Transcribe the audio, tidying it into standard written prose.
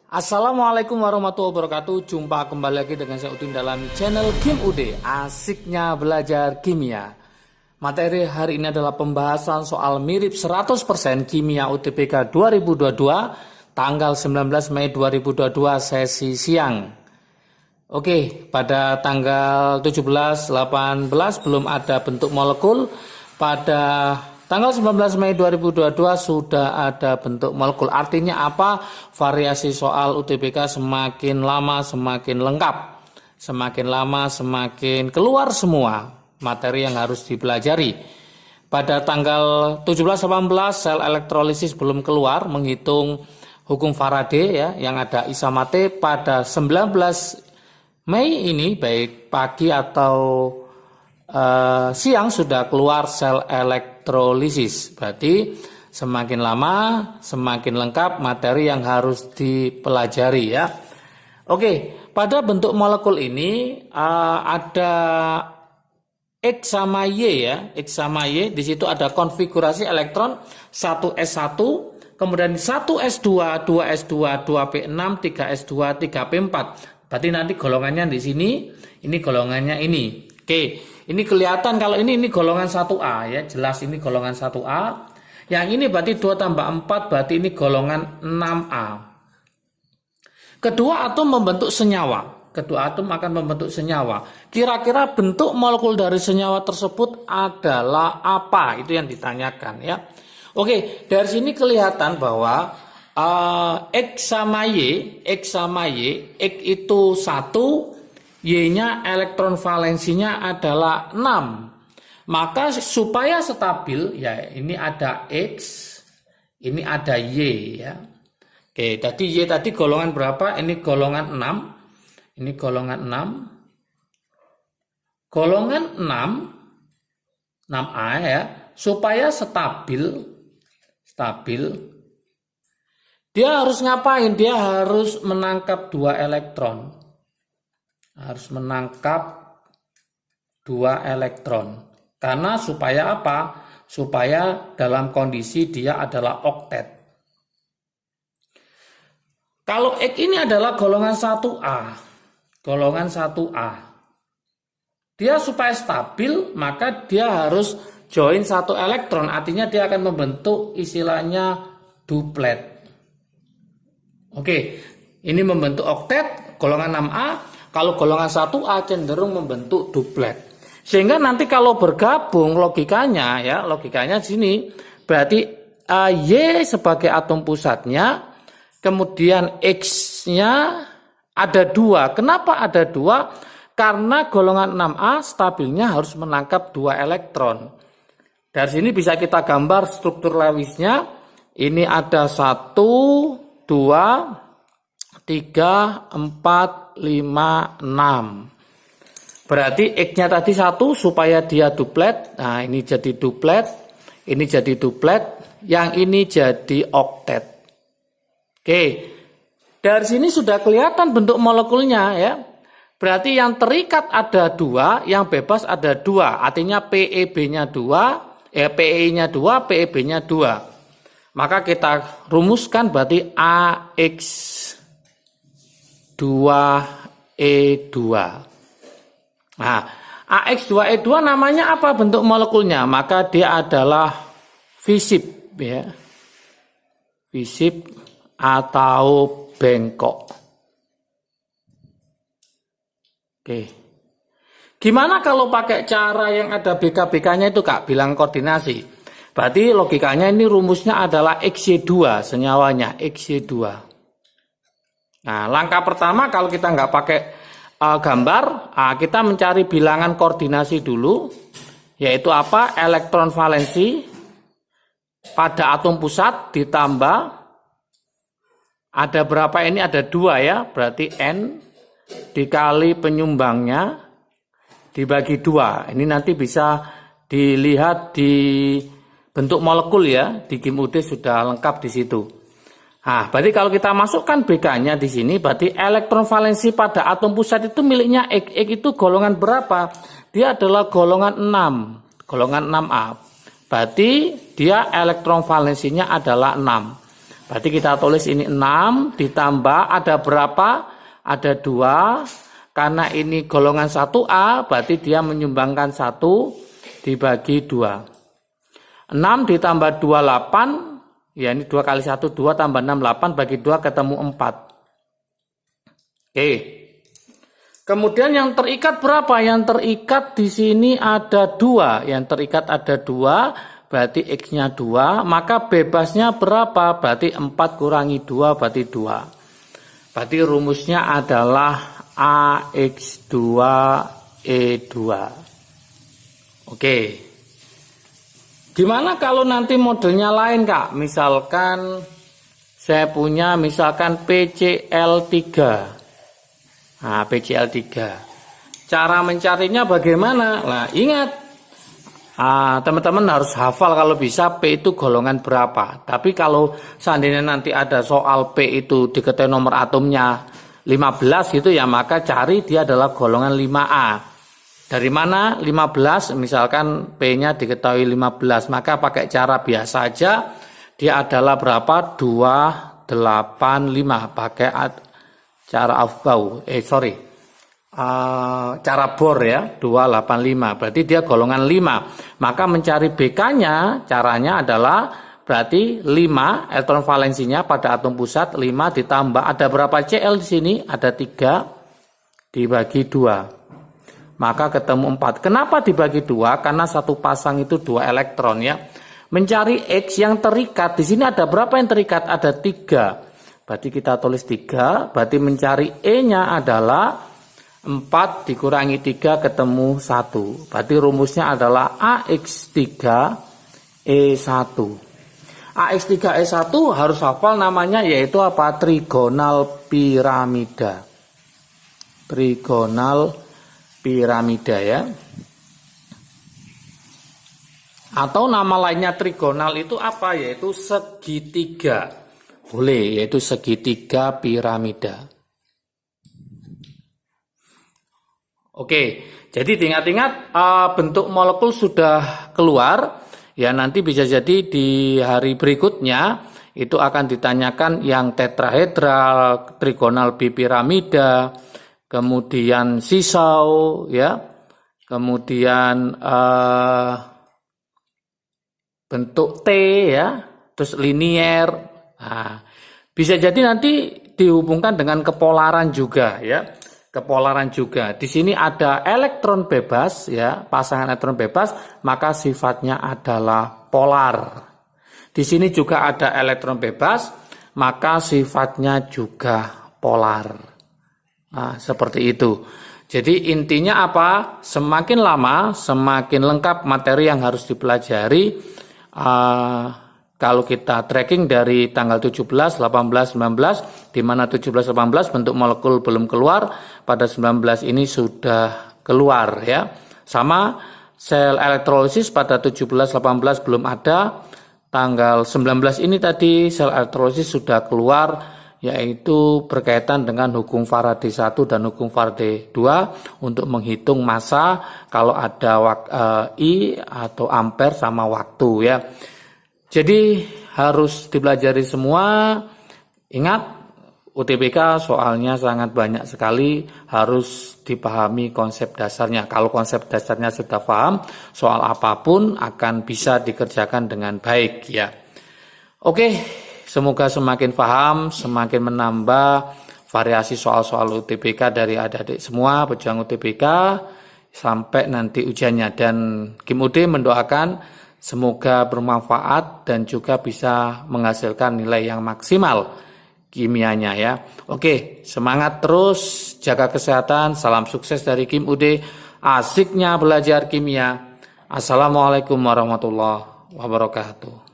Assalamualaikum warahmatullahi wabarakatuh. Jumpa kembali lagi dengan saya Udin dalam channel Kim UD. Asiknya belajar kimia. Materi hari ini adalah pembahasan soal mirip 100% kimia UTBK 2022 tanggal 19 Mei 2022 sesi siang. Oke, pada tanggal 17, 18 belum ada bentuk molekul. Pada tanggal 19 Mei 2022 sudah ada bentuk molekul. Artinya apa? Variasi soal UTBK semakin lama semakin lengkap. Semakin lama semakin keluar semua materi yang harus dipelajari. Pada tanggal 17-18 sel elektrolisis belum keluar menghitung hukum Faraday ya, yang ada isamate. Pada 19 Mei ini baik pagi atau siang sudah keluar sel elektrolisis. Berarti semakin lama semakin lengkap materi yang harus dipelajari ya. Oke, pada bentuk molekul ini ada X sama Y ya. X sama Y, di situ ada konfigurasi elektron 1s1, kemudian 1s2, 2s2, 2p6, 3s2, 3p4. Berarti nanti golongannya di sini, ini golongannya ini. Oke. Ini kelihatan kalau ini golongan 1A ya, jelas ini golongan 1A. Yang ini berarti 2 tambah 4 berarti ini golongan 6A. Kedua atom membentuk senyawa. Kedua atom akan membentuk senyawa. Kira-kira bentuk molekul dari senyawa tersebut adalah apa? Itu yang ditanyakan ya. Oke, dari sini kelihatan bahwa X sama Y, X itu 1, Y-nya elektron valensinya adalah 6. Maka supaya stabil ya, ini ada X, ini ada Y ya. Oke, tadi Y tadi golongan berapa? Ini golongan 6. Ini golongan 6. Golongan 6A ya, supaya stabil dia harus ngapain? Dia harus menangkap 2 elektron. Harus menangkap 2 elektron. Karena supaya apa? Supaya dalam kondisi dia adalah oktet. Kalau X ini adalah golongan 1A. Golongan 1A. Dia supaya stabil, maka dia harus join 1 elektron. Artinya dia akan membentuk istilahnya duplet. Oke, ini membentuk oktet, golongan 6A. Kalau golongan 1A cenderung membentuk duplet. Sehingga nanti kalau bergabung logikanya ya, logikanya di sini berarti Y sebagai atom pusatnya, kemudian X-nya ada 2. Kenapa ada 2? Karena golongan 6A stabilnya harus menangkap 2 elektron. Dari sini bisa kita gambar struktur Lewisnya. Ini ada 1, 2, 3, 4, 5, 6. Berarti X-nya tadi 1 supaya dia duplet. Nah, ini jadi duplet. Ini jadi duplet. Yang ini jadi oktet. Oke. Dari sini sudah kelihatan bentuk molekulnya ya. Berarti yang terikat ada 2, yang bebas ada 2. Artinya PEB-nya 2, PE-nya 2, PEB-nya 2. Maka kita rumuskan berarti AX 2E2. Nah, AX2E2 namanya apa bentuk molekulnya? Maka dia adalah fisip ya. Fisip atau bengkok. Oke. Gimana kalau pakai cara yang ada BK-BK-nya itu Kak, bilang koordinasi. Berarti logikanya ini rumusnya adalah XY2 senyawanya, XY2. Nah, langkah pertama kalau kita nggak pakai gambar, kita mencari bilangan koordinasi dulu, yaitu apa? Elektron valensi pada atom pusat ditambah, ada berapa ini? Ada 2 ya, berarti N dikali penyumbangnya dibagi 2. Ini nanti bisa dilihat di bentuk molekul ya, di Kim UD sudah lengkap di situ. Nah, berarti kalau kita masukkan BK-nya di sini, berarti elektron valensi pada atom pusat itu miliknya X. X itu golongan berapa? Dia adalah golongan 6, golongan 6A. Berarti dia elektron valensinya adalah 6. Berarti kita tulis ini 6 ditambah ada berapa? Ada 2. Karena ini golongan 1A, berarti dia menyumbangkan 1 dibagi 2. 6 ditambah 2, 8. Ya, ini 2 kali 1, 2 tambah 6, 8. Bagi 2 ketemu 4. Oke. Kemudian yang terikat berapa? Yang terikat di sini ada 2. Yang terikat ada 2, berarti X-nya 2. Maka bebasnya berapa? Berarti 4 kurangi 2, berarti 2. Berarti rumusnya adalah AX2E2. Oke. Gimana kalau nanti modelnya lain, Kak? Misalkan saya punya misalkan PCl3. Nah, PCl3. Cara mencarinya bagaimana? Nah, ingat. Teman-teman harus hafal kalau bisa P itu golongan berapa. Tapi kalau seandainya nanti ada soal P itu diketahui nomor atomnya 15 gitu ya, maka cari dia adalah golongan 5A. Dari mana 15? Misalkan P-nya diketahui 15, maka pakai cara biasa aja. Dia adalah berapa? 285. Pakai cara aufbau. Cara bor ya, 285. Berarti dia golongan 5. Maka mencari BK-nya caranya adalah berarti 5 elektron valensinya pada atom pusat 5 ditambah ada berapa Cl di sini? Ada 3 dibagi 2. Maka ketemu 4. Kenapa dibagi 2? Karena satu pasang itu 2 elektron ya. Mencari X yang terikat. Di sini ada berapa yang terikat? Ada 3. Berarti kita tulis 3. Berarti mencari E-nya adalah 4 dikurangi 3 ketemu 1. Berarti rumusnya adalah AX3E1. AX3E1 harus hafal namanya, yaitu apa? Trigonal piramida. Trigonal piramida ya. Atau nama lainnya trigonal itu apa? Yaitu segitiga. Boleh, yaitu segitiga piramida. Oke, jadi ingat-ingat bentuk molekul sudah keluar. Ya, nanti bisa jadi di hari berikutnya itu akan ditanyakan yang tetrahedral, trigonal bipiramida, kemudian sisau, ya, kemudian bentuk T, ya, terus linier. Nah, bisa jadi nanti dihubungkan dengan kepolaran juga, ya. Kepolaran juga. Di sini ada elektron bebas, ya, pasangan elektron bebas, maka sifatnya adalah polar. Di sini juga ada elektron bebas, maka sifatnya juga polar. Nah, seperti itu. Jadi intinya apa? Semakin lama, semakin lengkap materi yang harus dipelajari. Kalau kita tracking dari tanggal 17, 18, 19, di mana 17, 18 bentuk molekul belum keluar, pada 19 ini sudah keluar ya. Sama sel elektrolisis pada 17, 18 belum ada, tanggal 19 ini tadi sel elektrolisis sudah keluar, yaitu berkaitan dengan hukum Faraday 1 dan hukum Faraday 2 untuk menghitung massa kalau ada I atau ampere sama waktu ya. Jadi harus dipelajari semua. Ingat, UTBK soalnya sangat banyak sekali, harus dipahami konsep dasarnya. Kalau konsep dasarnya sudah paham, soal apapun akan bisa dikerjakan dengan baik ya. Oke, semoga semakin paham, semakin menambah variasi soal-soal UTBK dari adik-adik semua pejuang UTBK sampai nanti ujiannya. Dan Kim UD mendoakan semoga bermanfaat dan juga bisa menghasilkan nilai yang maksimal kimianya ya. Oke, semangat terus, jaga kesehatan, salam sukses dari Kim UD, asiknya belajar kimia. Assalamualaikum warahmatullahi wabarakatuh.